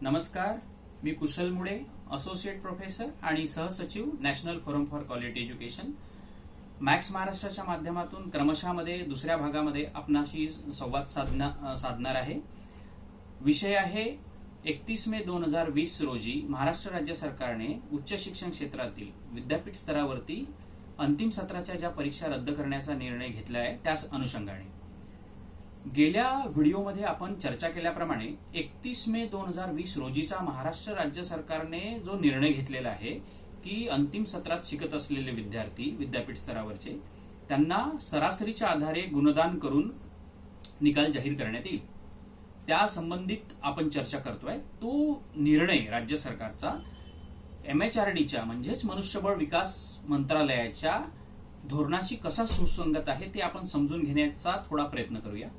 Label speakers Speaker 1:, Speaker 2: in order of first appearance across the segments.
Speaker 1: नमस्कार, मी कुशल मुळे, associate professor आणि सहसचिव, national forum for quality education. Max महाराष्ट्राच्या माध्यमातून क्रमशःमध्ये दुसऱ्या भागामध्ये आपणाशी संवाद साधणार आहे. विषय आहे 31 मे 2020 रोजी महाराष्ट्र राज्य सरकारने उच्च शिक्षण क्षेत्रातील विद्यापीठ स्तरावरती अंतिम सत्राच्या ज्या परीक्षा रद्द करण्याचा निर्णय घेतला आहे त्याच अनुषंगाने. गेल्या व्हिडिओमध्ये आपण चर्चा केल्याप्रमाणे 31 मे 2020 रोजीचा महाराष्ट्र राज्य सरकारने जो निर्णय घेतलेला आहे की अंतिम सत्रात शिकत असलेले विद्यार्थी विद्यापीठ स्तरावरचे त्यांना सरासरीच्या आधारे गुणदान करून निकाल जाहीर करण्यात येईल, त्या संबंधित आपण चर्चा करतोय. तो निर्णय राज्य सरकारचा MHRDच्या म्हणजेच मनुष्यबळ विकास मंत्रालयाच्या धोरणाशी कसा सुसंगत आहे ते आपण समजून घेण्याचा थोडा प्रयत्न करूया.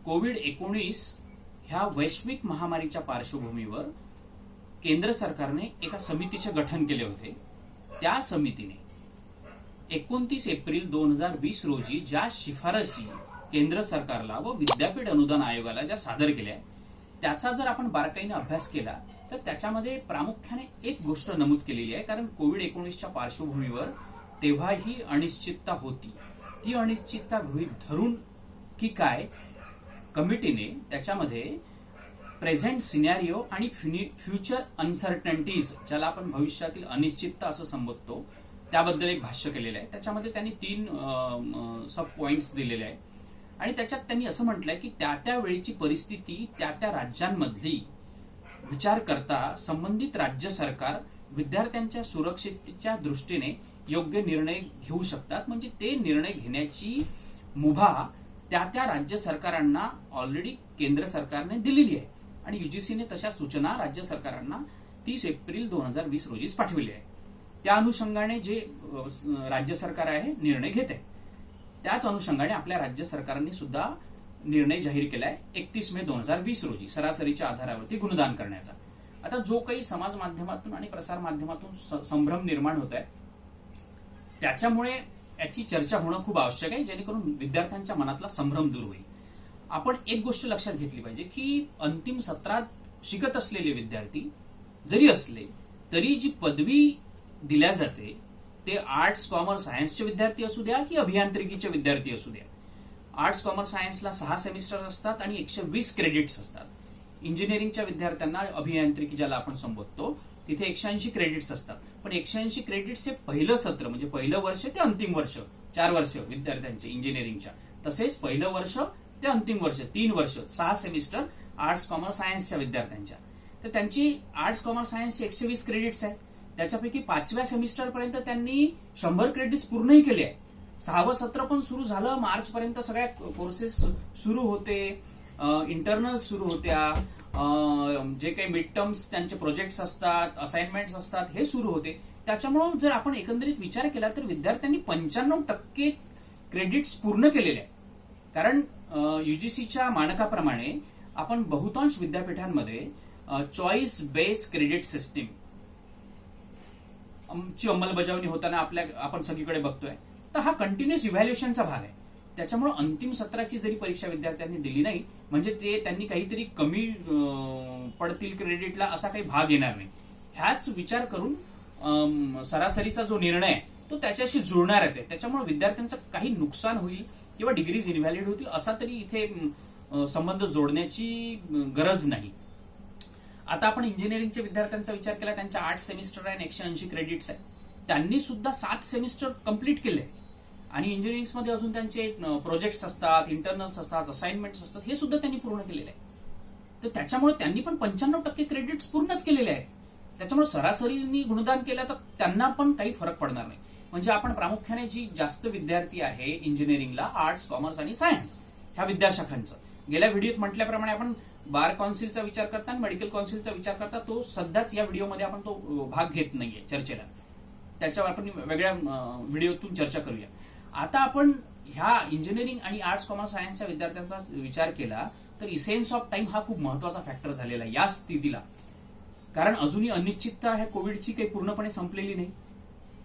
Speaker 1: कोविड-19 ह्या वैश्विक महामारीच्या पार्श्वभूमीवर केंद्र सरकारने एका समितीचे गठन केले होते. त्या समितीने 29 एप्रिल 2020 रोजी ज्या शिफारसी केंद्र सरकारला व विद्यापीठ अनुदान आयोगाला ज्या सादर केल्या त्याचा जर आपण बारकाईने अभ्यास केला तर त्याच्यामध्ये प्रामुख्याने एक गोष्ट नमूद केलेली आहे. कारण कोविड-19च्या पार्श्वभूमीवर तेव्हा ही अनिश्चितता होती. ती अनिश्चितता गृहीत धरून की काय कमिटीने त्याच्यामध्ये प्रेझेंट सिनॅरिओ आणि फ्युचर अनसर्टनिटीज, ज्याला आपण भविष्यातील अनिश्चितता असं संबोधतो, त्याबद्दल एक भाष्य केलेलं आहे. त्याच्यामध्ये त्यांनी 3 सब पॉइंट्स दिलेले आहे आणि त्याच्यात त्यांनी असं म्हटलंय की त्या वेळीची परिस्थिती त्या राज्यांमधली विचार करता संबंधित राज्य सरकार विद्यार्थ्यांच्या सुरक्षिततेच्या दृष्टीने योग्य निर्णय घेऊ शकतात. म्हणजे ते निर्णय घेण्याची मुभा त्या राज्य सरकारांना ऑलरेडी केंद्र सरकारने दिलेली आहे आणि UGCने तशा सूचना राज्य सरकारांना 30 एप्रिल 2020 रोजीच पाठविली आहे. त्या अनुषंगाने जे राज्य सरकार आहे निर्णय घेते, त्याच अनुषंगाने आपल्या राज्य सरकारांनी सुद्धा निर्णय जाहीर केलाय 31 मे 2020 रोजी सरासरीच्या आधारावरती गुणदान करण्याचा. आता जो काही समाज माध्यमातून आणि प्रसार माध्यमातून संभ्रम निर्माण होत आहे त्याच्यामुळे याची चर्चा होणं खूप आवश्यक आहे, जेणेकरून विद्यार्थ्यांच्या मनातला संभ्रम दूर होईल. आपण एक गोष्ट लक्षात घेतली पाहिजे की अंतिम सत्रात शिकत असलेले विद्यार्थी जरी असले तरी जी पदवी दिल्या जाते ते आर्ट्स, कॉमर्स, सायन्सचे विद्यार्थी असू द्या की अभियांत्रिकीचे विद्यार्थी असू द्या. आर्ट्स, कॉमर्स, सायन्सला 6 सेमिस्टर असतात आणि 120 क्रेडिट्स असतात. इंजिनिअरिंगच्या विद्यार्थ्यांना, अभियांत्रिकी ज्याला आपण संबोधतो, तिथे 180 क्रेडिट्स असतात. पण 180 क्रेडिट्स हे पहिलं सत्र म्हणजे पहिलं वर्ष ते अंतिम वर्ष, 4 वर्ष विद्यार्थ्यांचे इंजिनिअरिंगच्या. तसेच पहिलं वर्ष ते अंतिम वर्ष 3 वर्ष, 6 सेमिस्टर आर्ट्स, कॉमर्स, सायन्सच्या विद्यार्थ्यांच्या. तर त्यांची आर्ट्स, कॉमर्स, सायन्सची 120 क्रेडिट्स आहे. त्याच्यापैकी 5व्या सेमिस्टर पर्यंत त्यांनी 100 क्रेडिट्स पूर्णही केले आहे. 6वं सत्र पण सुरू झालं, मार्च पर्यंत सगळ्या कोर्सेस सुरू होते, इंटरनल सुरू होत्या, जे काही मिड टर्म्स त्यांचे प्रोजेक्ट्स असतात, असाइनमेंट्स असतात, हे सुरू होते. त्याच्यामुळे जर आपण एकंदरीत विचार केला तर विद्यार्थ्यांनी 95% क्रेडिट्स पूर्ण केलेले आहे. कारण UGCच्या मानकाप्रमाणे आपण बहुतांश विद्यापीठांमध्ये चॉईस बेस्ड क्रेडिट सिस्टीम ची अंमलबजावणी होताना आपण सगळीकडे बघतोय. तर हा कंटिन्युअस इव्हॅल्युएशनचा भाग आहे. त्याच्यामुळे अंतिम सत्राची जरी परीक्षा विद्यार्थ्यांनी दिली नाही म्हणजे त्यांनी काहीतरी कमी पडतील क्रेडिटला असा काही भाग येणार नाही. ह्याच विचार करून सरासरीचा जो निर्णय आहे तो त्याच्याशी जुळणारच आहे. त्याच्यामुळे विद्यार्थ्यांचं काही नुकसान होईल किंवा डिग्रीज इनव्हॅलिड होतील असा तरी इथे संबंध जोडण्याची गरज नाही. आता आपण इंजिनिअरिंगच्या विद्यार्थ्यांचा विचार केला, त्यांच्या 8 सेमिस्टर आणि 180 क्रेडिट्स आहे. त्यांनी सुद्धा 7 सेमिस्टर कंप्लीट केले आणि इंजिनिअरिंगमध्ये अजून त्यांचे प्रोजेक्ट्स असतात, इंटरनल्स असतात, असाइनमेंट्स असतात, हे सुद्धा त्यांनी पूर्ण केलेले आहे. तर त्याच्यामुळे त्यांनी पण 95% क्रेडिट्स पूर्णच केलेले आहे. त्याच्यामुळे सरासरीने गुणदान केलं तर त्यांना पण काही फरक पडणार नाही. म्हणजे आपण प्रामुख्याने जी जास्त विद्यार्थी आहे इंजिनिअरिंगला, आर्ट्स, कॉमर्स आणि सायन्स ह्या विद्याशाखांचं, गेल्या व्हिडिओत म्हटल्याप्रमाणे आपण बार काउन्सिलचा विचार करता आणि मेडिकल काउन्सिलचा विचार करता, तो सध्याच या व्हिडिओमध्ये आपण तो भाग घेत नाहीये चर्चेला. त्याच्यावर आपण वेगळ्या व्हिडिओतून चर्चा करूया. आता आपण ह्या इंजिनिअरिंग आणि आर्ट्स, कॉमर्स, सायन्सच्या विद्यार्थ्यांचा विचार केला तर इसेन्स ऑफ टाइम हा खूप महत्वाचा फॅक्टर झालेला आहे या स्थितीला. कारण अजूनही अनिश्चितता आहे कोविडची काही पूर्णपणे संपलेली नाही.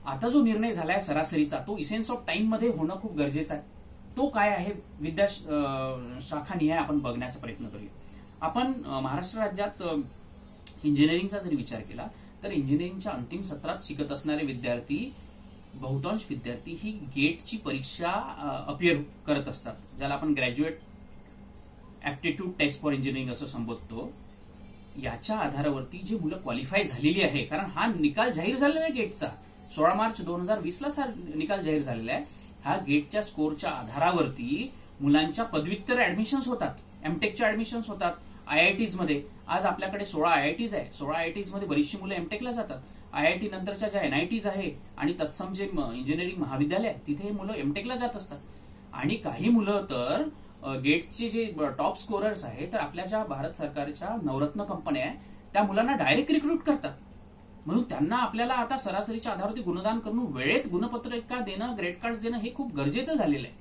Speaker 1: आता जो निर्णय झालाय सरासरीचा तो इसेन्स ऑफ टाइम मध्ये होणं खूप गरजेचं आहे. तो काय आहे विद्या शाखानिहाय आपण बघण्याचा प्रयत्न करूया. आपण महाराष्ट्र राज्यात इंजिनिअरिंगचा जरी विचार केला तर इंजिनिअरिंगच्या अंतिम सत्रात शिकत असणारे विद्यार्थी, बहुतांश विद्यार्थी ही गेटची परीक्षा अपिअर करत असतात, ज्याला आपण graduate aptitude test for engineering असं संबोधतो. याच्या आधारावरती जी मुलं क्वालिफाय झालेली आहे, कारण हा निकाल जाहीर झालेला आहे गेटचा, 16 मार्च 2020 ला निकाल जाहीर झालेला आहे. ह्या गेटच्या स्कोरच्या आधारावरती मुलांच्या पदव्युत्तर ऍडमिशन्स होतात, एमटेकच्या ऍडमिशन्स होतात आयआयटीज मध्ये. आज आपल्याकडे 16 आयआयटीज आहे. 16 आयआयटीज मध्ये बरीचशी मुलं एमटेकला जातात. आयआयटी नंतरच्या ज्या एनआयटीज आहे आणि तत्सम जे इंजिनिअरिंग महाविद्यालय आहे तिथे मुलं एमटेकला जात असतात. आणि काही मुलं तर गेटचे जे टॉप स्कोरर्स आहे तर आपल्या ज्या भारत सरकारच्या नवरत्न कंपन्या आहे त्या मुलांना डायरेक्ट रिक्रूट करतात. म्हणून त्यांना आपल्याला आता सरासरीच्या आधारावरती गुणदान करून वेळेत गुणपत्रिका देणं, ग्रेड कार्ड देणं हे खूप गरजेचं झालेलं आहे.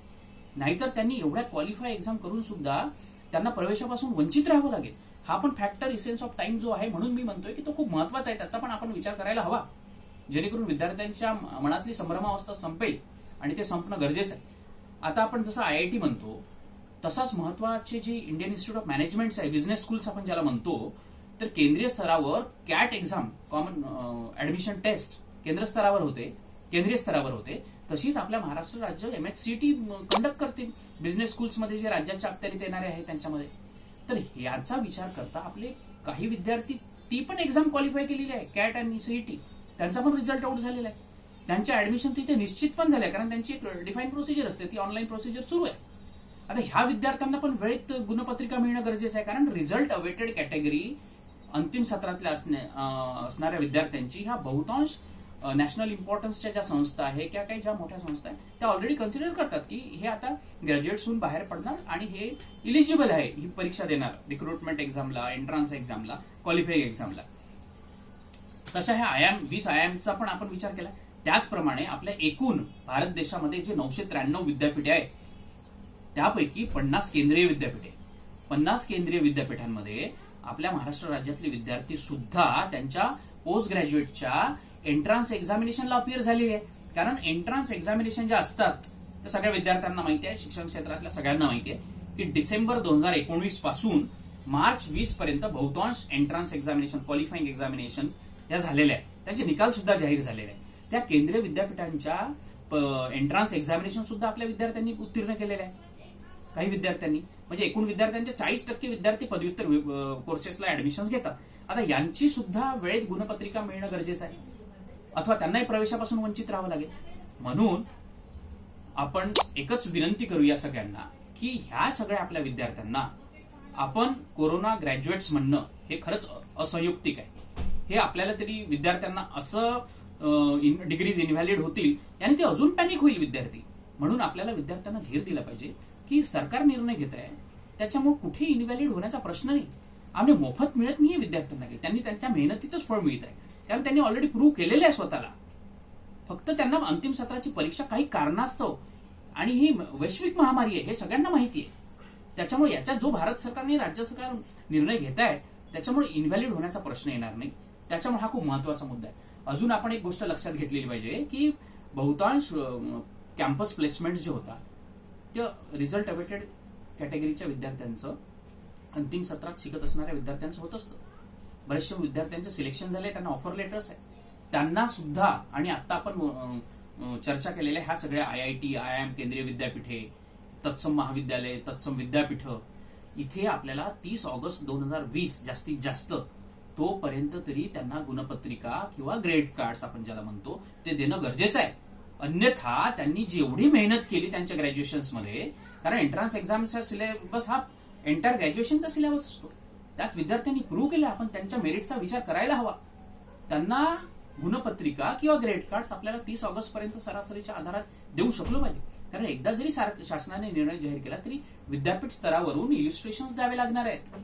Speaker 1: नाहीतर त्यांनी एवढ्या क्वालिफाय एक्झाम करून सुद्धा त्यांना प्रवेशापासून वंचित राहावं लागेल. हा पण फॅक्टर इसेन्स ऑफ टाइम जो आहे, म्हणून मी म्हणतोय की तो खूप महत्वाचा आहे, त्याचा पण आपण विचार करायला हवा, जेणेकरून विद्यार्थ्यांच्या मनातली संभ्रमावस्था संपेल आणि ते संपणं गरजेचं आहे. आता आपण जसं आयआयटी म्हणतो तसाच महत्वाचे जे इंडियन इन्स्टिट्यूट ऑफ मॅनेजमेंट आहे, बिझनेस स्कूल्स आपण ज्याला म्हणतो, तर केंद्रीय स्तरावर CAT exam, Common Admission Test केंद्रीय स्तरावर होते. तशीच आपल्या महाराष्ट्र राज्य MHCET कंडक्ट करते बिझनेस स्कूल्समध्ये जे राज्याच्या अखत्यारीत येणारे आहेत त्यांच्यामध्ये. तर याचा विचार करता आपले काही विद्यार्थी ती पण एक्झाम क्वालिफाय केलेली आहे, कॅट आणि सीईटी, त्यांचा पण रिझल्ट आउट झालेला आहे. त्यांच्या ऍडमिशन तिथे निश्चित पण झाले, कारण त्यांची एक डिफाईन प्रोसिजर असते, ती ऑनलाईन प्रोसिजर सुरू आहे. आता ह्या विद्यार्थ्यांना पण वेळेत गुणपत्रिका मिळणं गरजेचं आहे, कारण रिझल्ट अवेटेड कॅटेगरी अंतिम सत्रातल्या असणाऱ्या विद्यार्थ्यांची ह्या बहुतांश नॅशनल इम्पॉर्टन्सच्या ज्या संस्था आहे किंवा काही ज्या मोठ्या संस्था आहेत त्या ऑलरेडी कन्सिडर करतात की हे आता ग्रॅज्युएट्स होऊन बाहेर पडणार आणि हे इलिजिबल आहे ही परीक्षा देणार, रिक्रुटमेंट एक्झामला, एंट्रन्स एक्झामला, क्वालिफाईंग एक्झामला. तशा ह्या 20 आयामचा पण आपण विचार केला. त्याचप्रमाणे आपल्या एकूण भारत देशामध्ये जे 993 विद्यापीठे आहेत त्यापैकी 50 केंद्रीय विद्यापीठे, 50 केंद्रीय विद्यापीठांमध्ये आपल्या महाराष्ट्र राज्यातले विद्यार्थी सुद्धा त्यांच्या पोस्ट ग्रॅज्युएटच्या एंट्रन्स एक्झामिनेशनला अपिअर झालेली आहे. कारण एंट्रन्स एक्झामिनेशन ज्या असतात त्या सगळ्या विद्यार्थ्यांना माहिती आहे, शिक्षण क्षेत्रातल्या सगळ्यांना माहिती आहे की डिसेंबर 2019 पासून मार्च 20 पर्यंत बहुतांश एंट्रन्स एक्झामिनेशन, क्वालिफाईंग एक्झामिनेशन या झालेल्या आहेत, त्यांचे निकाल सुद्धा जाहीर झालेले आहेत. त्या केंद्रीय विद्यापीठांच्या एंट्रन्स एक्झामिनेशन सुद्धा आपल्या विद्यार्थ्यांनी उत्तीर्ण केलेले आहे. काही विद्यार्थ्यांनी म्हणजे एकूण विद्यार्थ्यांच्या 40% विद्यार्थी पदव्युत्तर कोर्सेसला ऍडमिशन घेतात. आता यांची सुद्धा वेळेत गुणपत्रिका मिळणं गरजेचं आहे, अथवा त्यांनाही प्रवेशापासून वंचित राहावं लागेल. म्हणून आपण एकच विनंती करूया सगळ्यांना की ह्या सगळ्या आपल्या विद्यार्थ्यांना आपण कोरोना ग्रॅज्युएट्स म्हणणं हे खरंच असंयुक्तिक आहे. हे आपल्याला तरी विद्यार्थ्यांना असं डिग्रीज इनव्हॅलिड होतील आणि ते अजून पॅनिक होईल विद्यार्थी. म्हणून आपल्याला विद्यार्थ्यांना धीर दिला पाहिजे की सरकार निर्णय घेत आहे त्याच्यामुळे कुठेही इनव्हॅलिड होण्याचा प्रश्न नाही. आम्ही मोफत मिळत नाहीये विद्यार्थ्यांना, त्यांनी त्यांच्या मेहनतीचंच फळ मिळत आहे, कारण त्यांनी ऑलरेडी प्रूव्ह केलेलं आहे स्वतःला. फक्त त्यांना अंतिम सत्राची परीक्षा काही कारणास्तव, आणि ही वैश्विक महामारी आहे हे सगळ्यांना माहिती आहे, त्याच्यामुळे याच्यात जो भारत सरकारने राज्य सरकार निर्णय घेत आहे त्याच्यामुळे इनव्हॅलिड होण्याचा प्रश्न येणार नाही. त्याच्यामुळे हा खूप महत्वाचा मुद्दा आहे. अजून आपण एक गोष्ट लक्षात घेतलेली पाहिजे की बहुतांश कॅम्पस प्लेसमेंट जे होतात ते रिझल्ट अवेटेड कॅटेगरीच्या विद्यार्थ्यांचं अंतिम सत्रात शिकत असणाऱ्या विद्यार्थ्यांचं होत असतं. बरेचशा विद्यार्थ्यांचं सिलेक्शन झालंय, त्यांना ऑफर लेटर्स आहे, त्यांना सुद्धा. आणि आता आपण चर्चा केलेल्या ह्या सगळ्या आयआयटी, आयआयएम, केंद्रीय विद्यापीठे, तत्सम महाविद्यालय, तत्सम विद्यापीठ, इथे आपल्याला 30 ऑगस्ट 2020 जास्तीत जास्त तोपर्यंत तरी त्यांना गुणपत्रिका किंवा ग्रेड कार्ड्स आपण ज्याला म्हणतो ते देणं गरजेचं आहे. अन्यथा त्यांनी जेवढी मेहनत केली त्यांच्या ग्रॅज्युएशन्समध्ये, कारण एंट्रन्स एक्झामचा सिलेबस हा एंटायर ग्रॅज्युएशनचा सिलेबस असतो, त्यात विद्यार्थ्यांनी प्रूव्ह केलं, आपण त्यांच्या मेरिटचा विचार करायला हवा. त्यांना गुणपत्रिका किंवा ग्रेड कार्ड्स आपल्याला 30 ऑगस्ट पर्यंत सरासरीच्या आधारात देऊ शकलो पाहिजे. कारण एकदा जरी शासनाने निर्णय जाहीर केला तरी विद्यापीठ स्तरावरून इलिस्ट्रेशन्स द्यावे लागणार आहेत,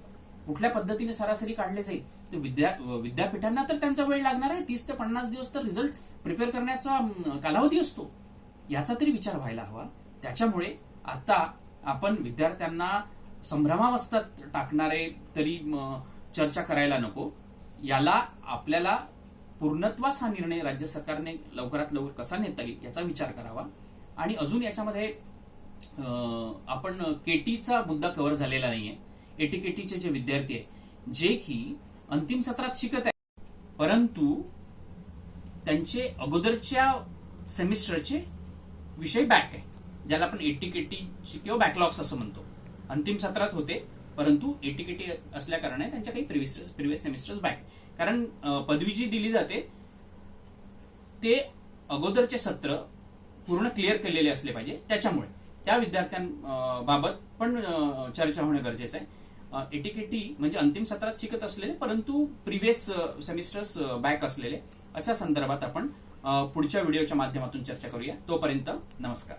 Speaker 1: कुठल्या पद्धतीने सरासरी काढले जाईल. तर विद्यापीठांना तर त्यांचा वेळ लागणार आहे, 30 ते 50 दिवस तर रिझल्ट प्रिपेअर करण्याचा कालावधी असतो, याचा तरी विचार व्हायला हवा. त्याच्यामुळे आता आपण विद्यार्थ्यांना संभ्रमावस्थेत टाकणारे तरी चर्चा करायला नको. याला आपल्याला पूर्णत्वास हा निर्णय राज्य सरकारने लवकरात लवकर कसा नेता येईल याचा विचार करावा. आणि अजून याच्यामध्ये आपण केटीचा मुद्दा कव्हर झालेला नाहीये. एटीकेटीचे जे विद्यार्थी आहे जे की अंतिम सत्रात शिकत आहे, परंतु त्यांचे अगोदरच्या सेमिस्टरचे विषय बॅक आहे, ज्याला आपण एटीकेटी किंवा बॅकलॉग्स असं म्हणतो. अंतिम सत्रात होते, परंतु एटीकेटी असल्या कारणाने त्यांच्या काही प्रिव्हियस सेमिस्टर्स बॅक आहे. कारण पदवी जी दिली जाते ते अगोदरचे सत्र पूर्ण क्लिअर केलेले असले पाहिजे, त्याच्यामुळे त्या विद्यार्थ्यांबाबत पण चर्चा होणं गरजेचं आहे. एटीकेटी म्हणजे अंतिम सत्रात शिकत असलेले परंतु प्रिव्हियस सेमिस्टर्स बॅक असलेले, अशा संदर्भात आपण पुढच्या व्हिडिओच्या माध्यमातून चर्चा करूया. तोपर्यंत नमस्कार.